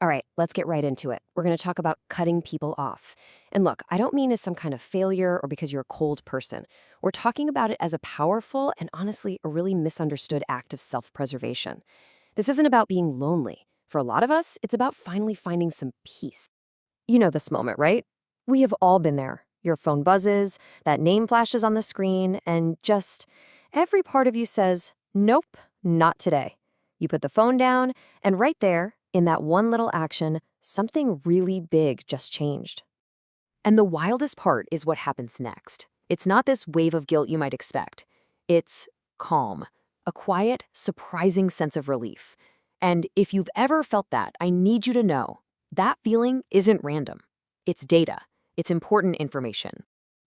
All right, let's get right into it. We're going to talk about cutting people off. And look, I don't mean as some kind of failure or because you're a cold person. We're talking about it as a powerful and honestly a really misunderstood act of self preservation. This isn't about being lonely. For a lot of us, it's about finally finding some peace. You know this moment, right? We have all been there. Your phone buzzes, that name flashes on the screen, and just every part of you says, nope, not today. You put the phone down, and right there, in that one little action, something really big just changed. And the wildest part is what happens next. It's not this wave of guilt you might expect. It's calm, a quiet, surprising sense of relief. And if you've ever felt that, I need you to know that feeling isn't random. It's data. It's important information.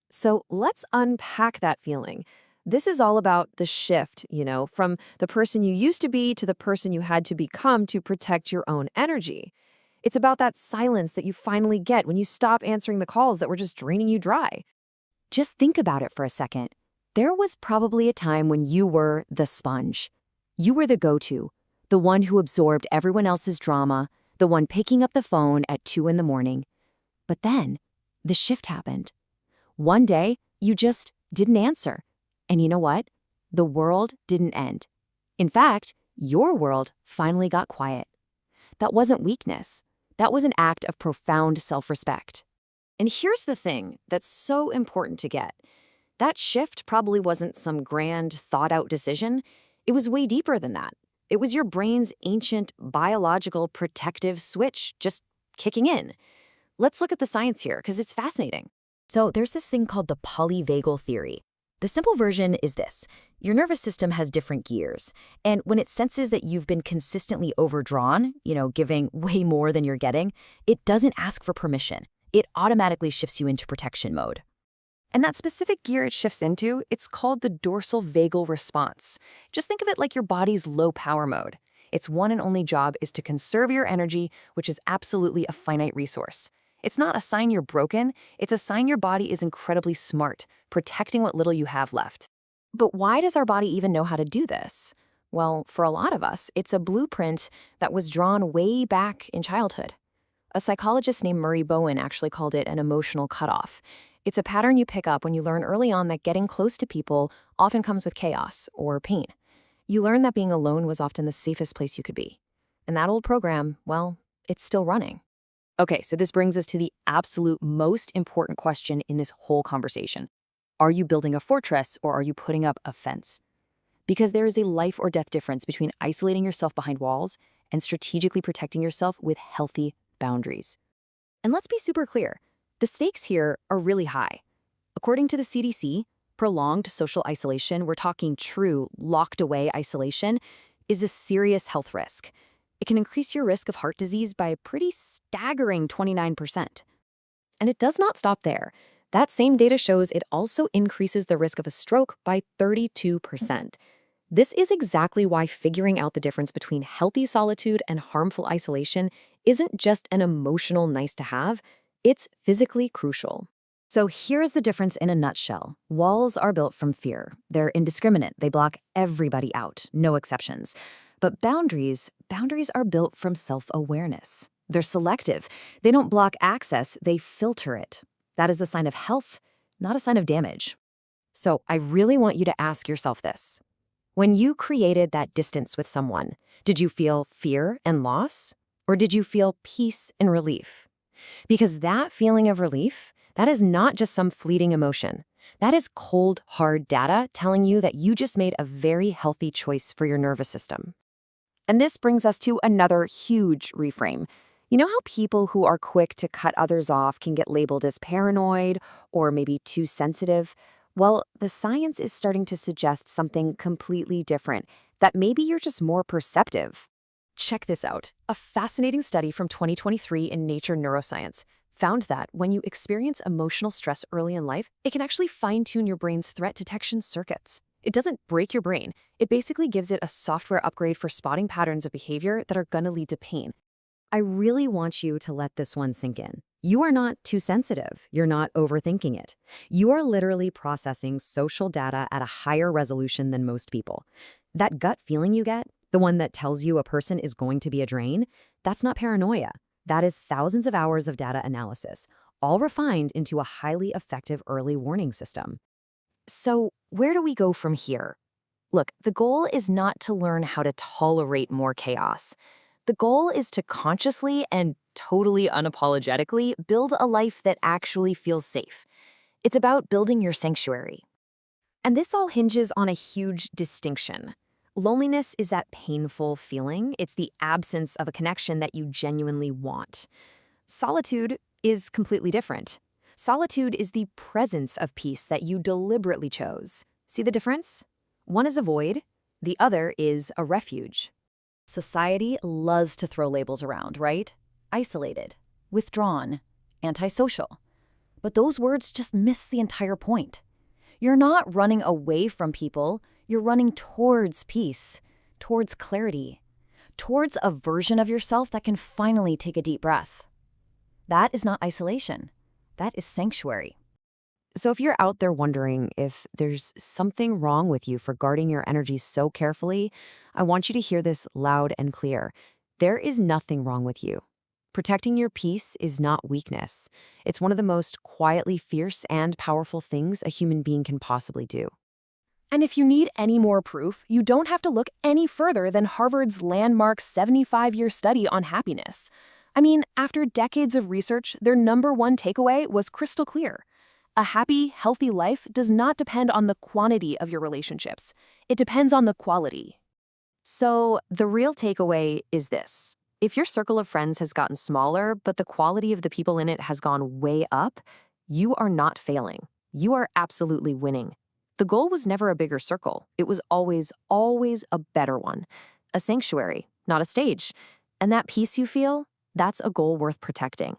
So let's unpack that feeling. This is all about the shift, from the person you used to be to the person you had to become to protect your own energy. It's about that silence that you finally get when you stop answering the calls that were just draining you dry. Just think about it for a second. There was probably a time when you were the sponge. You were the go-to, the one who absorbed everyone else's drama, the one picking up the phone at 2 in the morning. But then, the shift happened. One day, you just didn't answer. And you know what? The world didn't end. In fact, your world finally got quiet. That wasn't weakness. That was an act of profound self-respect. And here's the thing that's so important to get. That shift probably wasn't some grand, thought-out decision. It was way deeper than that. It was your brain's ancient biological protective switch just kicking in. Let's look at the science here, because it's fascinating. So there's this thing called the polyvagal theory. The simple version is this. Your nervous system has different gears, and when it senses that you've been consistently overdrawn, giving way more than you're getting, it doesn't ask for permission. It automatically shifts you into protection mode. And that specific gear it shifts into, it's called the dorsal vagal response. Just think of it like your body's low power mode. Its one and only job is to conserve your energy, which is absolutely a finite resource. It's not a sign you're broken, it's a sign your body is incredibly smart, protecting what little you have left. But why does our body even know how to do this? Well, for a lot of us, it's a blueprint that was drawn way back in childhood. A psychologist named Murray Bowen actually called it an emotional cutoff. It's a pattern you pick up when you learn early on that getting close to people often comes with chaos or pain. You learn that being alone was often the safest place you could be. And that old program, well, it's still running. Okay, so this brings us to the absolute most important question in this whole conversation. Are you building a fortress or are you putting up a fence? Because there is a life or death difference between isolating yourself behind walls and strategically protecting yourself with healthy boundaries. And let's be super clear. The stakes here are really high. According to the CDC, prolonged social isolation, we're talking true, locked-away isolation, is a serious health risk. It can increase your risk of heart disease by a pretty staggering 29%. And it does not stop there. That same data shows it also increases the risk of a stroke by 32%. This is exactly why figuring out the difference between healthy solitude and harmful isolation isn't just an emotional nice-to-have, it's physically crucial. So here's the difference in a nutshell. Walls are built from fear. They're indiscriminate. They block everybody out, no exceptions. But boundaries are built from self-awareness. They're selective. They don't block access, they filter it. That is a sign of health, not a sign of damage. So I really want you to ask yourself this. When you created that distance with someone, did you feel fear and loss? Or did you feel peace and relief? Because that feeling of relief, that is not just some fleeting emotion. That is cold, hard data telling you that you just made a very healthy choice for your nervous system. And this brings us to another huge reframe. You know how people who are quick to cut others off can get labeled as paranoid or maybe too sensitive? Well, the science is starting to suggest something completely different, that maybe you're just more perceptive. Check this out. A fascinating study from 2023 in Nature Neuroscience found that when you experience emotional stress early in life, it can actually fine-tune your brain's threat detection circuits. It doesn't break your brain. It basically gives it a software upgrade for spotting patterns of behavior that are gonna lead to pain. I really want you to let this one sink in. You are not too sensitive. You're not overthinking it. You are literally processing social data at a higher resolution than most people. That gut feeling you get, the one that tells you a person is going to be a drain, That's not paranoia. That is thousands of hours of data analysis, all refined into a highly effective early warning system. So, where do we go from here? Look, the goal is not to learn how to tolerate more chaos. The goal is to consciously and totally unapologetically build a life that actually feels safe. It's about building your sanctuary. And this all hinges on a huge distinction. Loneliness is that painful feeling. It's the absence of a connection that you genuinely want. Solitude is completely different. Solitude is the presence of peace that you deliberately chose. See the difference? One is a void, the other is a refuge. Society loves to throw labels around, right? Isolated, withdrawn, antisocial. But those words just miss the entire point. You're not running away from people, you're running towards peace, towards clarity, towards a version of yourself that can finally take a deep breath. That is not isolation. That is sanctuary. So if you're out there wondering if there's something wrong with you for guarding your energy so carefully, I want you to hear this loud and clear. There is nothing wrong with you. Protecting your peace is not weakness. It's one of the most quietly fierce and powerful things a human being can possibly do. And if you need any more proof, you don't have to look any further than Harvard's landmark 75-year study on happiness. I mean, after decades of research, their #1 takeaway was crystal clear. A happy, healthy life does not depend on the quantity of your relationships. It depends on the quality. So the real takeaway is this. If your circle of friends has gotten smaller, but the quality of the people in it has gone way up, you are not failing. You are absolutely winning. The goal was never a bigger circle. It was always a better one. A sanctuary, not a stage. And that peace you feel, that's a goal worth protecting.